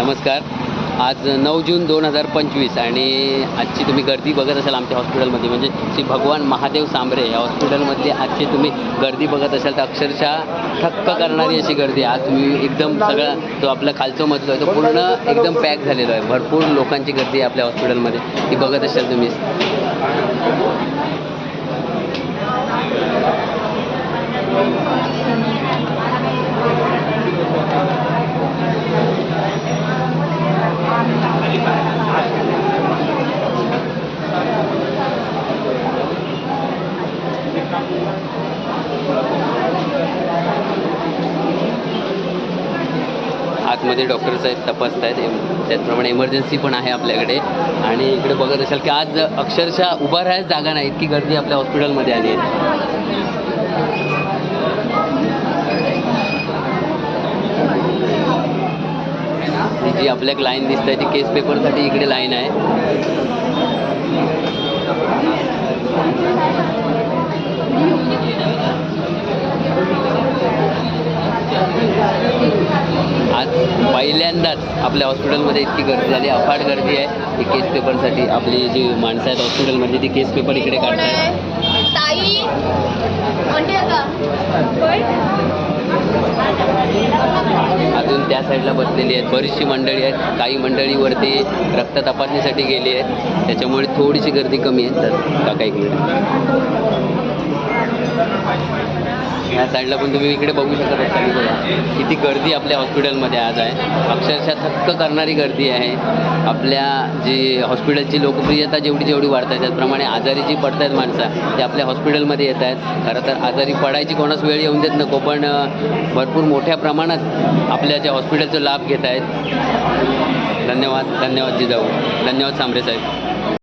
नमस्कार. आज 9 जून 2025 आणि आजची तुम्ही गर्दी बघत असाल आमच्या हॉस्पिटलमध्ये, म्हणजे श्री भगवान महादेव सांबरे या हॉस्पिटलमध्ये आजची तुम्ही गर्दी बघत असाल तर अक्षरशः थक्क करणारी अशी गर्दी. आज तुम्ही एकदम सगळा जो आपला खालचा मजला आहे तो पूर्ण एकदम पॅक झालेला आहे. भरपूर लोकांची गर्दी आहे आपल्या हॉस्पिटलमध्ये, ती बघत असाल तुम्ही. आतमध्ये डॉक्टर साहेब तपासत आहेत, त्याचप्रमाणे इमर्जन्सी पण आहे आपल्याकडे. आणि इकडे बघत असाल की आज अक्षरशः उभा राहायला जागा नाही, इतकी गर्दी आपल्या हॉस्पिटलमध्ये आली आहे. जी आपल्या लाईन दिसत आहे ती केस पेपरसाठी इकडे लाईन आहे. आज पहिल्यांदाच आपल्या हॉस्पिटलमध्ये इतकी गर्दी झाली, अफाट गर्दी आहे. ही केस पेपरसाठी आपली जी माणसं आहेत हॉस्पिटलमध्ये ती केस पेपर इकडे काढतात. अजून त्या साईडला बसलेली आहेत बरीचशी मंडळी आहेत. काही मंडळीवरती रक्त तपासणीसाठी गेली आहेत, त्याच्यामुळे थोडीशी गर्दी कमी आहे. तर काका इकडे ह्या साईडला पण तुम्ही इकडे बघू शकत असाल किती गर्दी आपल्या हॉस्पिटलमध्ये आज आहे. अक्षरशः थक्क करणारी गर्दी आहे. आपल्या जी हॉस्पिटलची लोकप्रियता जेवढी वाढत आहे त्याचप्रमाणे आजारी जी पडत आहेत माणसं ते आपल्या हॉस्पिटलमध्ये येत आहेत. खरं तर आजारी पडायची कोणाच वेळ येऊन देत नको, पण भरपूर मोठ्या प्रमाणात आपल्या ज्या हॉस्पिटलचा लाभ घेत आहेत. धन्यवाद जिजाऊ, धन्यवाद सांबरे साहेब.